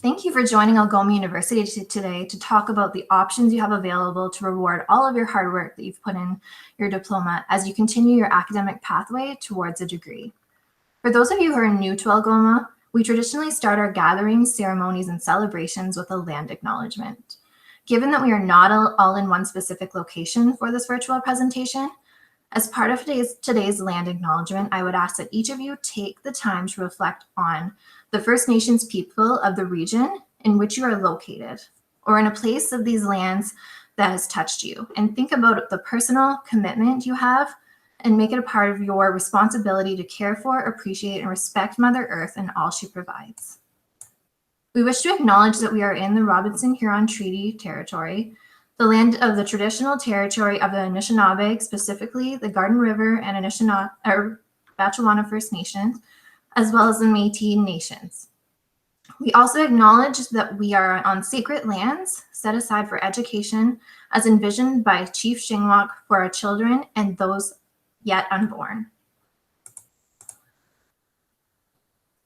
Thank you for joining Algoma University today to talk about the options you have available to reward all of your hard work that you've put in your diploma as you continue your academic pathway towards a degree. For those of you who are new to Algoma, we traditionally start our gatherings, ceremonies, and celebrations with a land acknowledgement. Given that we are not all in one specific location for this virtual presentation, as part of today's land acknowledgement, I would ask that each of you take the time to reflect on the First Nations people of the region in which you are located, or in a place of these lands that has touched you, and think about the personal commitment you have and make it a part of your responsibility to care for, appreciate, and respect Mother Earth and all she provides. We wish to acknowledge that we are in the Robinson-Huron Treaty Territory, the land of the traditional territory of the Anishinaabe, specifically the Garden River and Batchewana First Nations, as well as the Métis Nations. We also acknowledge that we are on sacred lands set aside for education as envisioned by Chief Shingwak for our children and those yet unborn.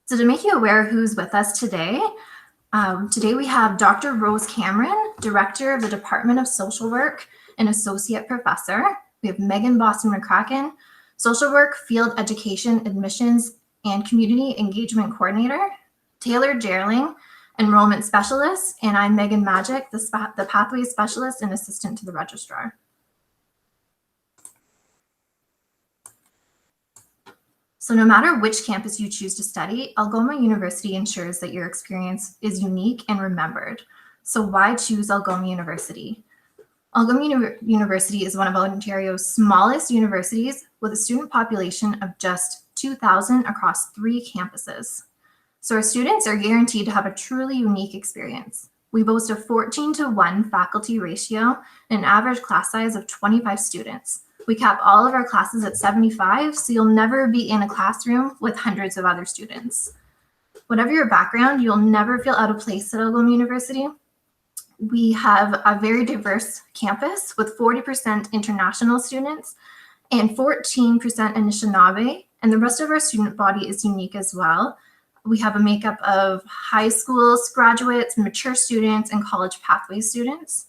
So to make you aware of who's with us today, today we have Dr. Rose Cameron, Director of the Department of Social Work and Associate Professor. We have Megan Boston McCracken, Social Work, Field Education, Admissions, and Community Engagement Coordinator, Taylor Gerling, Enrollment Specialist, and I'm Megan Magic, the Pathway Specialist and Assistant to the Registrar. So no matter which campus you choose to study, Algoma University ensures that your experience is unique and remembered. So why choose Algoma University? Algoma University is one of Ontario's smallest universities with a student population of just 2,000 across 3 campuses. So our students are guaranteed to have a truly unique experience. We boast a 14-to-1 faculty ratio and an average class size of 25 students. We cap all of our classes at 75, so you'll never be in a classroom with hundreds of other students. Whatever your background, you'll never feel out of place at Algoma University. We have a very diverse campus with 40% international students and 14% Anishinaabe, and the rest of our student body is unique as well. We have a makeup of high schools, graduates, mature students, and college pathway students.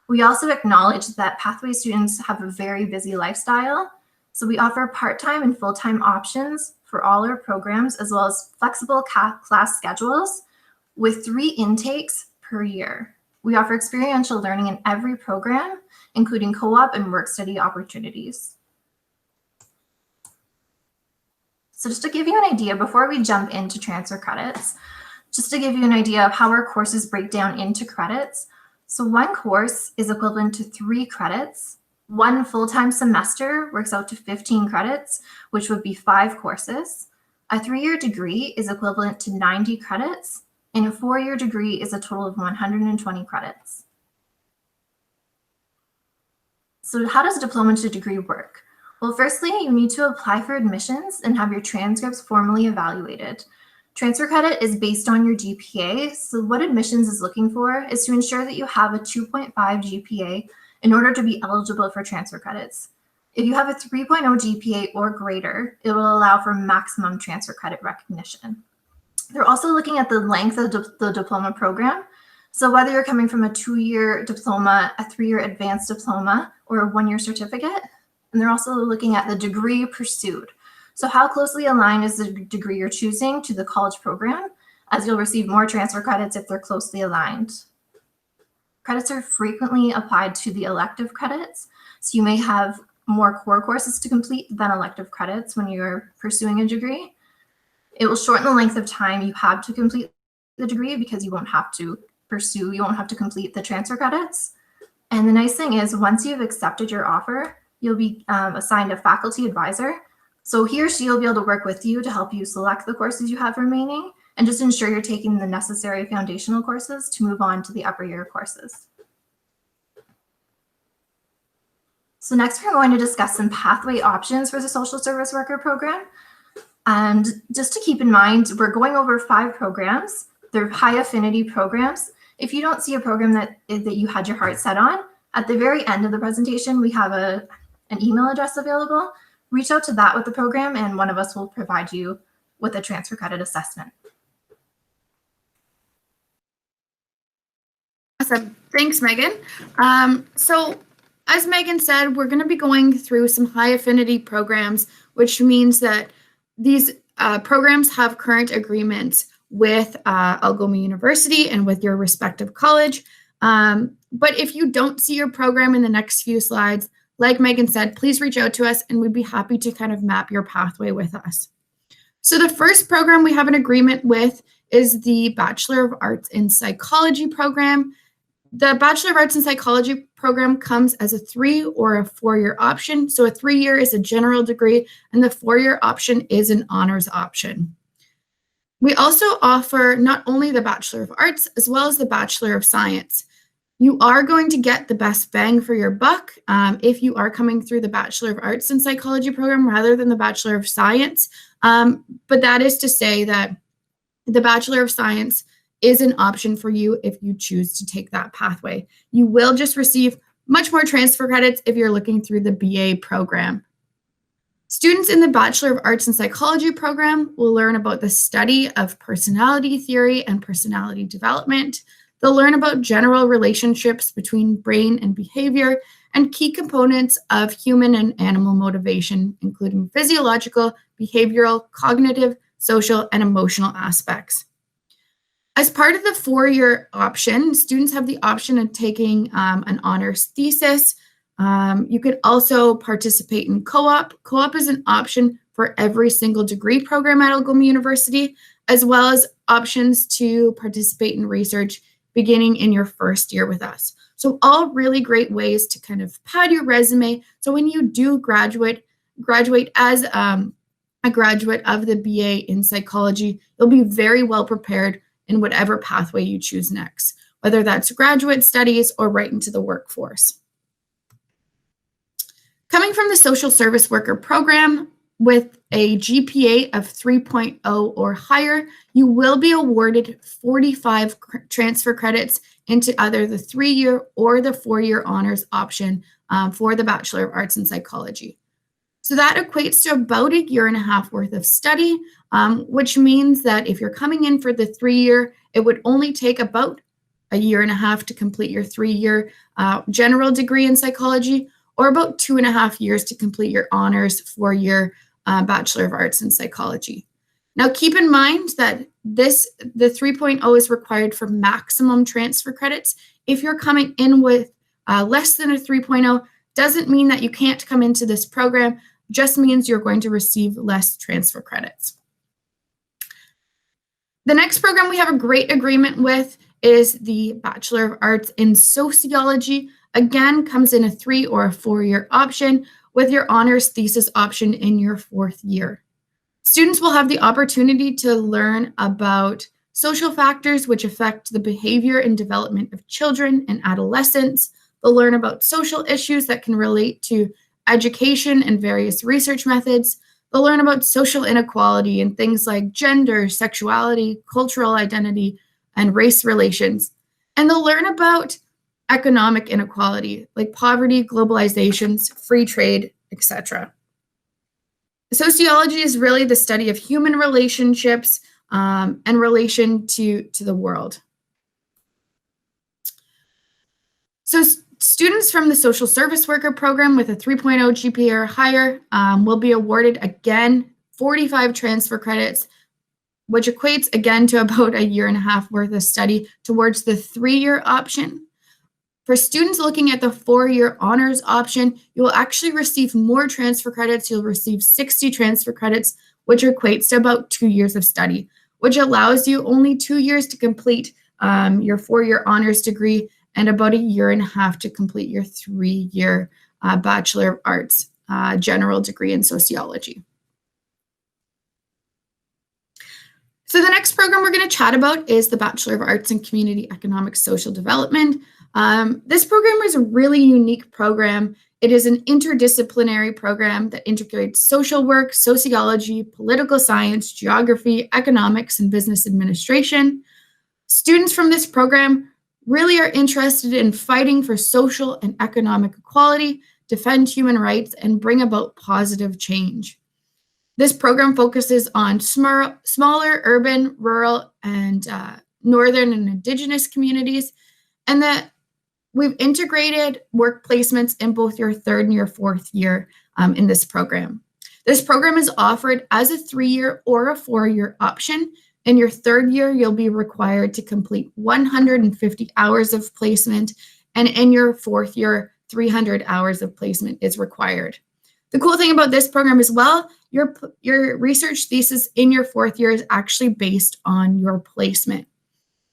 We also acknowledge that pathway students have a very busy lifestyle, so we offer part-time and full-time options for all our programs, as well as flexible class schedules with 3 intakes per year. We offer experiential learning in every program, including co-op and work-study opportunities. So just to give you an idea, before we jump into transfer credits, just to give you an idea of how our courses break down into credits. So one course is equivalent to 3 credits. One full-time semester works out to 15 credits, which would be 5 courses. A 3-year degree is equivalent to 90 credits, and a 4-year degree is a total of 120 credits. So how does diploma to degree work? Well, firstly, you need to apply for admissions and have your transcripts formally evaluated. Transfer credit is based on your GPA, so what admissions is looking for is to ensure that you have a 2.5 GPA in order to be eligible for transfer credits. If you have a 3.0 GPA or greater, it will allow for maximum transfer credit recognition. They're also looking at the length of the diploma program. So whether you're coming from a 2-year diploma, a 3-year advanced diploma, or a 1-year certificate, and they're also looking at the degree pursued. So how closely aligned is the degree you're choosing to the college program, as you'll receive more transfer credits if they're closely aligned. Credits are frequently applied to the elective credits, so you may have more core courses to complete than elective credits when you're pursuing a degree. It will shorten the length of time you have to complete the degree because you won't have to complete the transfer credits. And the nice thing is, once you've accepted your offer, you'll be assigned a faculty advisor. So he or she will be able to work with you to help you select the courses you have remaining and just ensure you're taking the necessary foundational courses to move on to the upper year courses. So next, we're going to discuss some pathway options for the social service worker program. And just to keep in mind, we're going over 5 programs. They're high affinity programs. If you don't see a program that you had your heart set on, at the very end of the presentation, we have an email address available. Reach out to that with the program, and one of us will provide you with a transfer credit assessment. Awesome. Thanks, Megan. So as Megan said, we're going to be going through some high affinity programs, which means that these programs have current agreements with Algoma University and with your respective college. But if you don't see your program in the next few slides, like Megan said, please reach out to us and we'd be happy to kind of map your pathway with us. So the first program we have an agreement with is the Bachelor of Arts in Psychology program. The Bachelor of Arts in Psychology program comes as a 3 or a 4-year option. So a 3-year is a general degree and the 4-year option is an honors option. We also offer not only the Bachelor of Arts as well as the Bachelor of Science. You are going to get the best bang for your buck if you are coming through the Bachelor of Arts in Psychology program rather than the Bachelor of Science. But that is to say that the Bachelor of Science is an option for you if you choose to take that pathway. You will just receive much more transfer credits if you're looking through the BA program. Students in the Bachelor of Arts in Psychology program will learn about the study of personality theory and personality development. They'll learn about general relationships between brain and behavior and key components of human and animal motivation, including physiological, behavioral, cognitive, social, and emotional aspects. As part of the 4-year option, students have the option of taking an honors thesis. You could also participate in co-op. Co-op is an option for every single degree program at Algoma University, as well as options to participate in research beginning in your first year with us. So all really great ways to kind of pad your resume. So when you do graduate as a graduate of the BA in psychology, you'll be very well prepared in whatever pathway you choose next, whether that's graduate studies or right into the workforce. Coming from the social service worker program, with a GPA of 3.0 or higher, you will be awarded 45 transfer credits into either the 3-year or the 4-year honors option for the Bachelor of Arts in Psychology. So that equates to about a year and a half worth of study, which means that if you're coming in for the 3-year, it would only take about a year and a half to complete your 3-year general degree in psychology, or about 2.5 years to complete your honors 4-year Bachelor of Arts in Psychology. Now, keep in mind that the 3.0 is required for maximum transfer credits. If you're coming in with less than a 3.0, doesn't mean that you can't come into this program, just means you're going to receive less transfer credits. The next program we have a great agreement with is the Bachelor of Arts in Sociology. Again, comes in a 3 or a 4-year option with your honors thesis option in your 4th year. Students will have the opportunity to learn about social factors which affect the behavior and development of children and adolescents. They'll learn about social issues that can relate to education and various research methods. They'll learn about social inequality and things like gender, sexuality, cultural identity, and race relations. And they'll learn about economic inequality, like poverty, globalizations, free trade, etc. Sociology is really the study of human relationships and relation to the world. So students from the social service worker program with a 3.0 GPA or higher will be awarded, again, 45 transfer credits, which equates, again, to about a year and a half worth of study towards the 3-year option. For students looking at the 4-year honors option, you will actually receive more transfer credits. You'll receive 60 transfer credits, which equates to about 2 years of study, which allows you only 2 years to complete your 4-year honors degree and about a year and a half to complete your 3-year Bachelor of Arts general degree in sociology. So the next program we're going to chat about is the Bachelor of Arts in Community Economics Social Development. This program is a really unique program. It is an interdisciplinary program that integrates social work, sociology, political science, geography, economics, and business administration. Students from this program really are interested in fighting for social and economic equality, defend human rights, and bring about positive change. This program focuses on smaller urban, rural, and northern and indigenous communities. And that we've integrated work placements in both your third and your fourth year in this program. This program is offered as a 3-year or a 4-year option. In your third year, you'll be required to complete 150 hours of placement, and in your fourth year, 300 hours of placement is required. The cool thing about this program as well, your research thesis in your fourth year is actually based on your placement.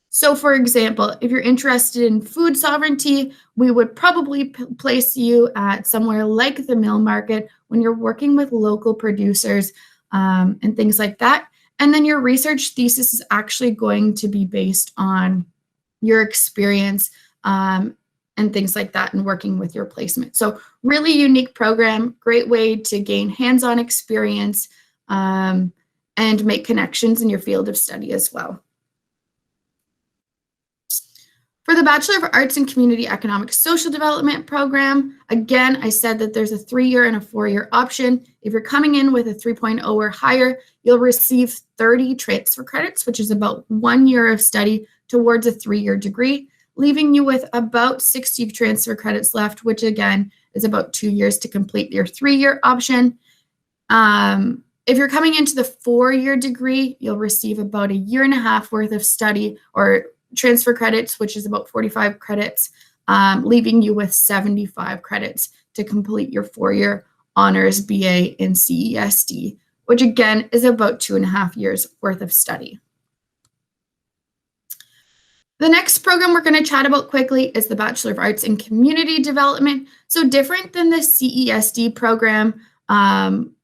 So for example, if you're interested in food sovereignty, we would probably place you at somewhere like the mill market when you're working with local producers and things like that. And then your research thesis is actually going to be based on your experience and things like that and working with your placement. So really unique program, great way to gain hands-on experience and make connections in your field of study as well. For the Bachelor of Arts in Community Economics Social Development program, again, I said that there's a 3-year and a 4-year option. If you're coming in with a 3.0 or higher, you'll receive 30 transfer credits, which is about 1 year of study towards a 3-year degree, leaving you with about 60 transfer credits left, which again is about 2 years to complete your 3-year option. If you're coming into the 4-year degree, you'll receive about 1.5 years worth of study or transfer credits, which is about 45 credits, leaving you with 75 credits to complete your 4-year honors BA in CESD, which again is about 2.5 years worth of study. The next program we're going to chat about quickly is the Bachelor of Arts in Community Development. So different than the CESD program,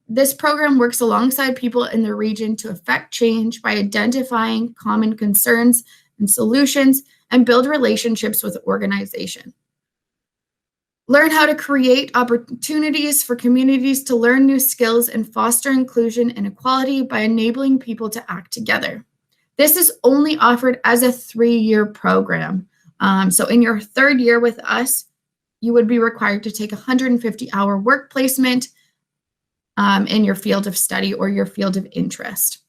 this program works alongside people in the region to affect change by identifying common concerns and solutions and build relationships with the organization. Learn how to create opportunities for communities to learn new skills and foster inclusion and equality by enabling people to act together. This is only offered as a 3-year program. So in your 3rd year with us, you would be required to take a 150-hour work placement in your field of study or your field of interest.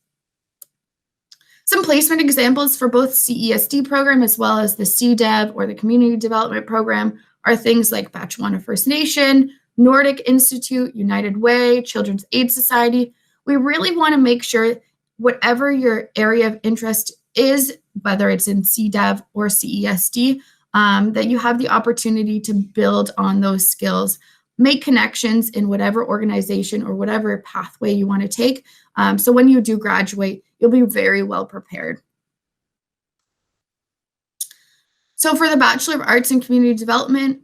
Some placement examples for both CESD program as well as the CDEV or the Community Development Program are things like Batchewana First Nation, Nordic Institute, United Way, Children's Aid Society. We really want to make sure whatever your area of interest is, whether it's in CDEV or CESD, that you have the opportunity to build on those skills, make connections in whatever organization or whatever pathway you want to take. So when you do graduate, you'll be very well prepared. So for the Bachelor of Arts in Community Development,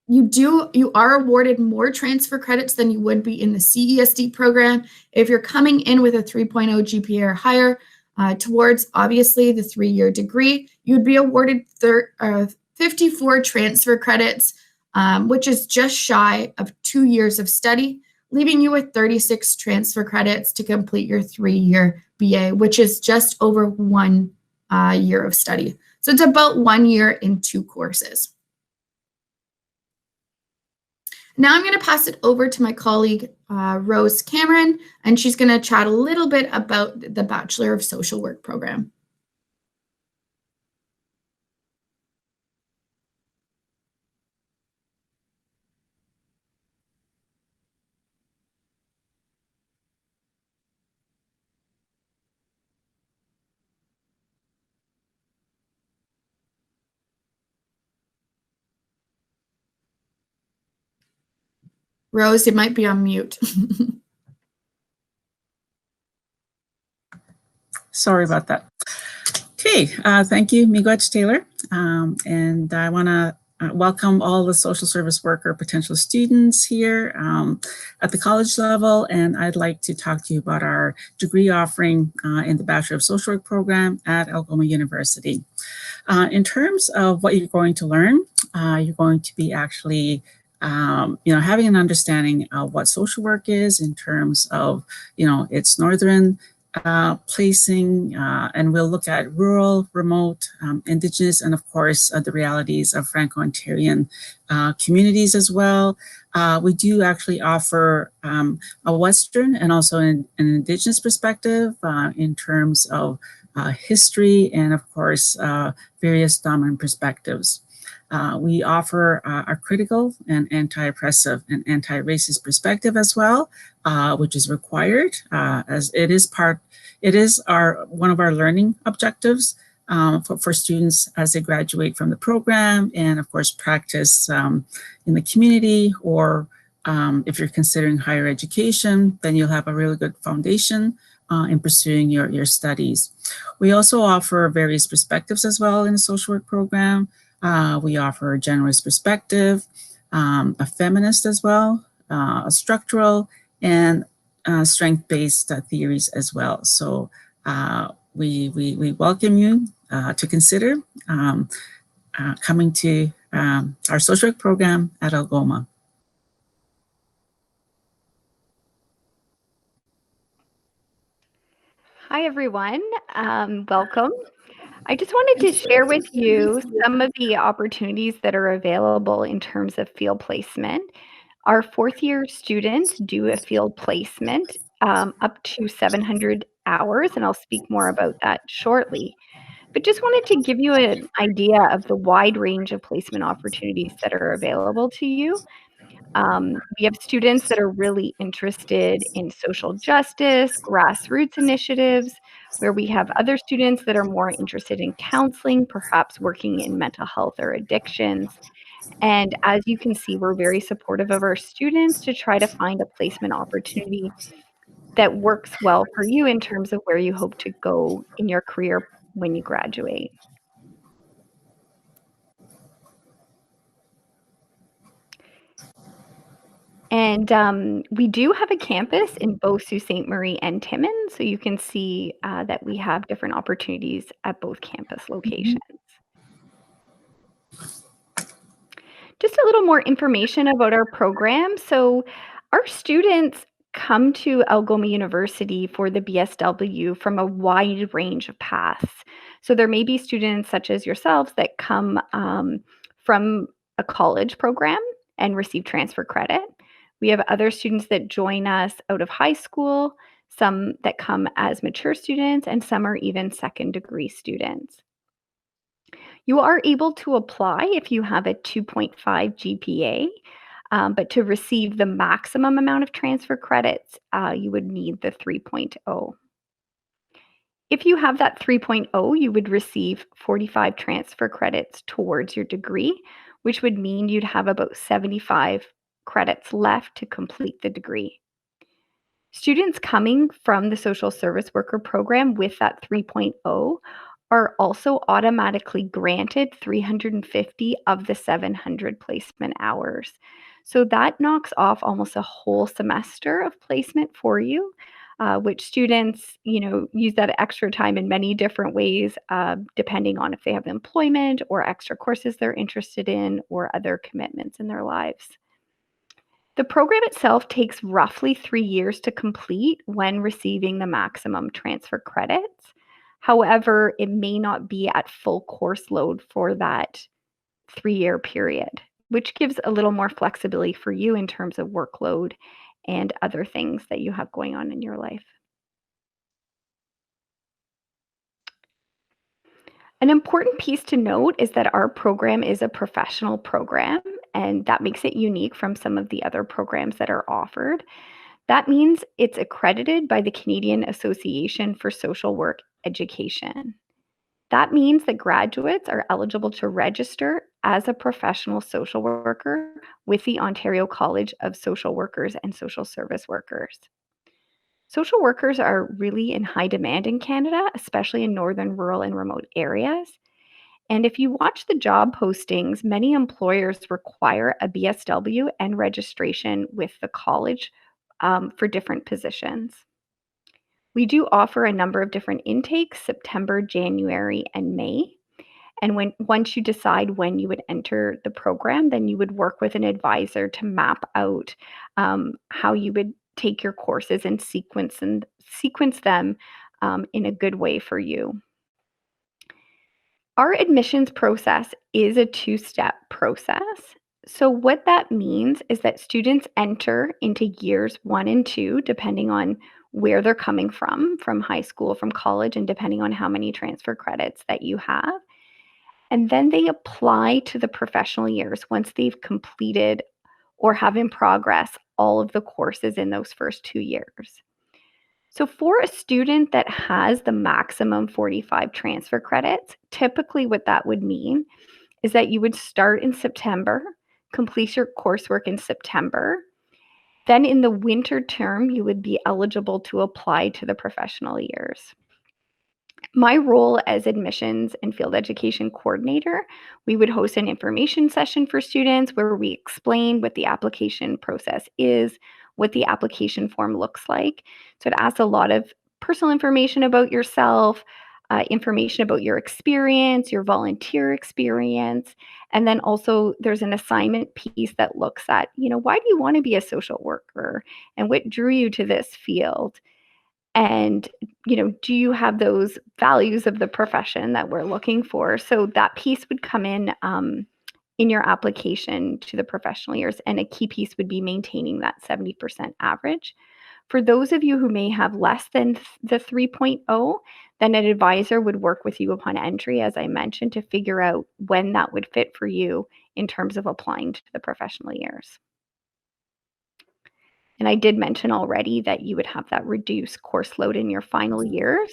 you are awarded more transfer credits than you would be in the CESD program. If you're coming in with a 3.0 GPA or higher towards obviously the 3-year degree, you'd be awarded 54 transfer credits, which is just shy of 2 years of study, leaving you with 36 transfer credits to complete your 3-year BA, which is just over 1 year of study. So it's about 1 year in 2 courses. Now I'm going to pass it over to my colleague, Rose Cameron, and she's going to chat a little bit about the Bachelor of Social Work program. Rose, it might be on mute. Sorry about that. Okay, thank you, Miigwech Taylor. And I want to welcome all the social service worker potential students here at the college level. And I'd like to talk to you about our degree offering in the Bachelor of Social Work program at Algoma University. In terms of what you're going to learn, you're going to be actually having an understanding of what social work is in terms of, its northern placing, and we'll look at rural, remote, Indigenous, and of course, the realities of Franco-Ontarian communities as well. We do actually offer a Western and also an Indigenous perspective in terms of history, and of course, various dominant perspectives. We offer a critical and anti-oppressive and anti-racist perspective as well, which is required as it is one of our learning objectives for students as they graduate from the program, and of course practice in the community, or if you're considering higher education, then you'll have a really good foundation in pursuing your studies. We also offer various perspectives as well in the social work program. We offer a generalist perspective, a feminist as well, a structural, and strength-based theories as well. So we welcome you to consider coming to our social work program at Algoma. Hi, everyone. Welcome. I just wanted to share with you some of the opportunities that are available in terms of field placement. Our fourth-year students do a field placement up to 700 hours, and I'll speak more about that shortly. But just wanted to give you an idea of the wide range of placement opportunities that are available to you. We have students that are really interested in social justice, grassroots initiatives, where we have other students that are more interested in counseling, perhaps working in mental health or addictions. And as you can see, we're very supportive of our students to try to find a placement opportunity that works well for you in terms of where you hope to go in your career when you graduate. And we do have a campus in both Sault Ste. Marie and Timmins, so you can see that we have different opportunities at both campus locations. Just a little more information about our program. So our students come to Algoma University for the BSW from a wide range of paths. So there may be students such as yourselves that come from a college program and receive transfer credit. We have other students that join us out of high school, some that come as mature students, and some are even second degree students. You are able to apply if you have a 2.5 GPA, but to receive the maximum amount of transfer credits, you would need the 3.0. If you have that 3.0, you would receive 45 transfer credits towards your degree, which would mean you'd have about 75 credits left to complete the degree. Students coming from the social service worker program with that 3.0 are also automatically granted 350 of the 700 placement hours. So that knocks off almost a whole semester of placement for you, which students, use that extra time in many different ways, depending on if they have employment or extra courses they're interested in or other commitments in their lives. The program itself takes roughly 3 years to complete when receiving the maximum transfer credits. However, it may not be at full course load for that 3-year period, which gives a little more flexibility for you in terms of workload and other things that you have going on in your life. An important piece to note is that our program is a professional program, and that makes it unique from some of the other programs that are offered. That means it's accredited by the Canadian Association for Social Work Education. That means that graduates are eligible to register as a professional social worker with the Ontario College of Social Workers and Social Service Workers. Social workers are really in high demand in Canada, especially in northern, rural, and remote areas. And if you watch the job postings, many employers require a BSW and registration with the college for different positions. We do offer a number of different intakes, September, January, and May. And once you decide when you would enter the program, then you would work with an advisor to map out how you would take your courses and sequence them in a good way for you. Our admissions process is a 2-step process. So what that means is that students enter into years 1 and 2, depending on where they're coming from high school, from college, and depending on how many transfer credits that you have. And then they apply to the professional years once they've completed or have in progress all of the courses in those first 2 years. So for a student that has the maximum 45 transfer credits, typically what that would mean is that you would start in September, complete your coursework in September. Then in the winter term, you would be eligible to apply to the professional years. My role as admissions and field education coordinator, we would host an information session for students where we explain what the application process is, what the application form looks like. So it asks a lot of personal information about yourself, information about your experience, your volunteer experience, and then also there's an assignment piece that looks at, why do you want to be a social worker and what drew you to this field? And, do you have those values of the profession that we're looking for? So that piece would come in your application to the professional years, and a key piece would be maintaining that 70% average. For those of you who may have less than the 3.0, then an advisor would work with you upon entry, as I mentioned, to figure out when that would fit for you in terms of applying to the professional years. And I did mention already that you would have that reduced course load in your final years,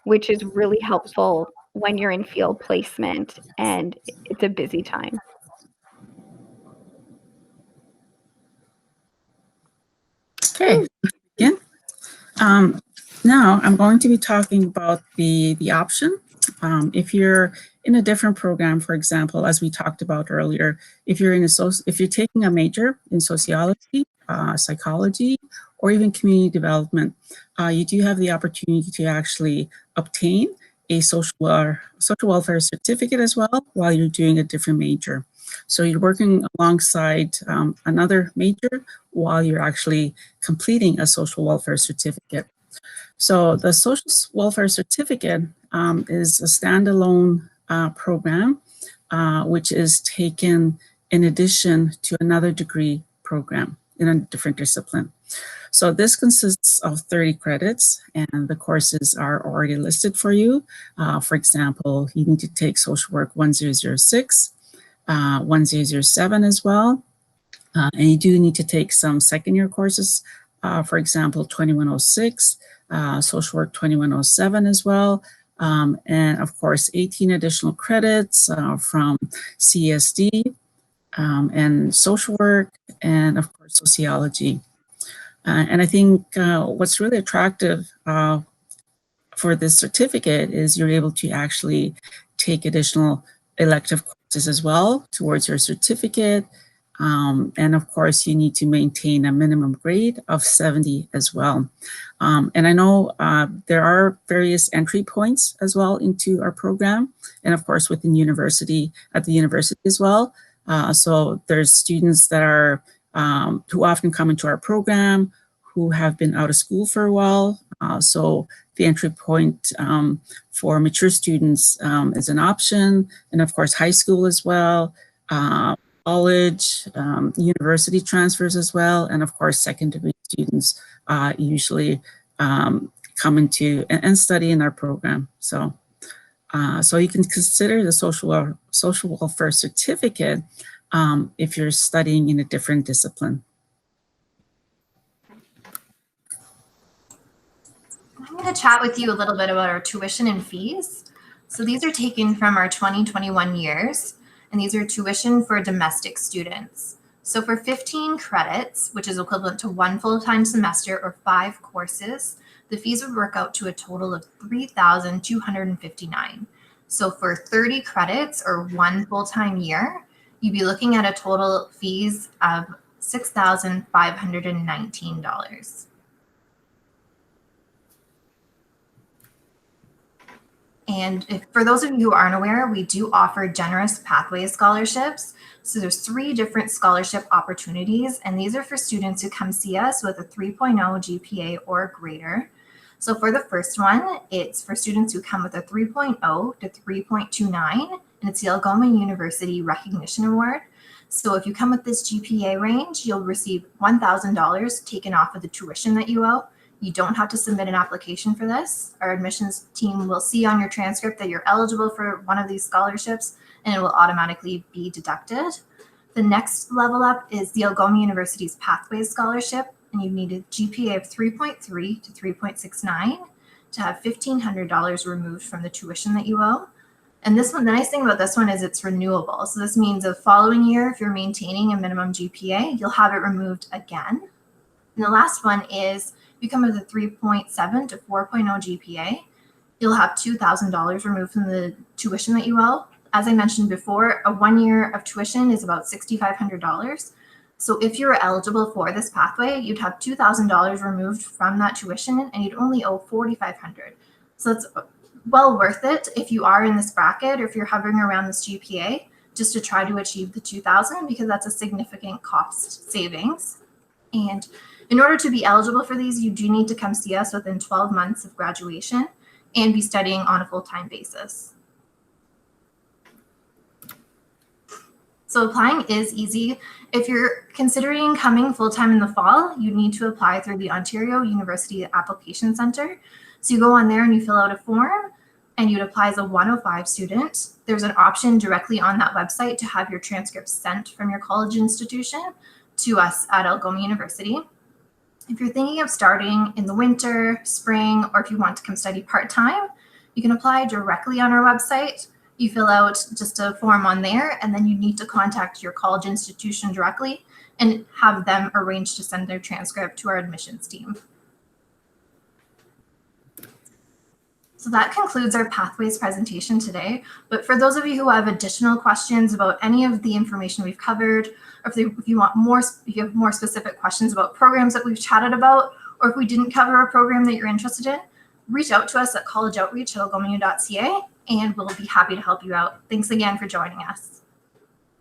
which is really helpful when you're in field placement and it's a busy time. Okay, again. Now I'm going to be talking about the option. If you're in a different program, for example, as we talked about earlier, if you're taking a major in sociology, psychology, or even community development, you do have the opportunity to actually obtain a social welfare certificate as well while you're doing a different major. So you're working alongside another major while you're actually completing a social welfare certificate. So the social welfare certificate is a standalone program which is taken in addition to another degree program in a different discipline. So this consists of 30 credits and the courses are already listed for you. For example, you need to take Social Work 1006, 1007 as well. And you do need to take some second year courses, for example, 2106, Social Work 2107 as well. And of course, 18 additional credits from CSD and social work, and of course, sociology. And I think what's really attractive for this certificate is you're able to actually take additional elective courses as well towards your certificate. And of course, you need to maintain a minimum grade of 70 as well. And I know there are various entry points as well into our program, and of course within university, at the university as well. So there's students that are who often come into our program who have been out of school for a while. So the entry point for mature students is an option, and of course high school as well. College, university transfers as well, and of course secondary students usually come into and study in our program. So you can consider the social welfare certificate if you're studying in a different discipline. I'm going to chat with you a little bit about our tuition and fees. So these are taken from our 2021 years, and these are tuition for domestic students. So for 15 credits, which is equivalent to 1 full-time semester or 5 courses, the fees would work out to a total of $3,259. So for 30 credits or 1 full-time year, you'd be looking at a total fees of $6,519. And for those of you who aren't aware, we do offer generous pathway scholarships. So there's 3 different scholarship opportunities, and these are for students who come see us with a 3.0 GPA or greater. So for the first one, it's for students who come with a 3.0 to 3.29, and it's the Algoma University Recognition Award. So if you come with this GPA range, you'll receive $1,000 taken off of the tuition that you owe, You don't have to submit an application for this. Our admissions team will see on your transcript that you're eligible for one of these scholarships, and it will automatically be deducted. The next level up is the Algoma University's Pathways Scholarship, and you need a GPA of 3.3 to 3.69 to have $1,500 removed from the tuition that you owe. And this one, the nice thing about this one is it's renewable. So this means the following year, if you're maintaining a minimum GPA, you'll have it removed again. And the last one is if you come with a 3.7 to 4.0 GPA, you'll have $2,000 removed from the tuition that you owe. As I mentioned before, a 1 year of tuition is about $6,500. So if you're eligible for this pathway, you'd have $2,000 removed from that tuition and you'd only owe $4,500. So it's well worth it if you are in this bracket or if you're hovering around this GPA just to try to achieve the $2,000 because that's a significant cost savings. And in order to be eligible for these, you do need to come see us within 12 months of graduation and be studying on a full-time basis. So applying is easy. If you're considering coming full-time in the fall, you need to apply through the Ontario University Application Center. So you go on there and you fill out a form and you'd apply as a 105 student. There's an option directly on that website to have your transcripts sent from your college institution to us at Algoma University. If you're thinking of starting in the winter, spring, or if you want to come study part-time, you can apply directly on our website. You fill out just a form on there, and then you need to contact your college institution directly and have them arrange to send their transcript to our admissions team. So that concludes our Pathways presentation today. But for those of you who have additional questions about any of the information we've covered, or if you have more specific questions about programs that we've chatted about, or if we didn't cover a program that you're interested in, reach out to us at collegeoutreach@algomau.ca, and we'll be happy to help you out. Thanks again for joining us.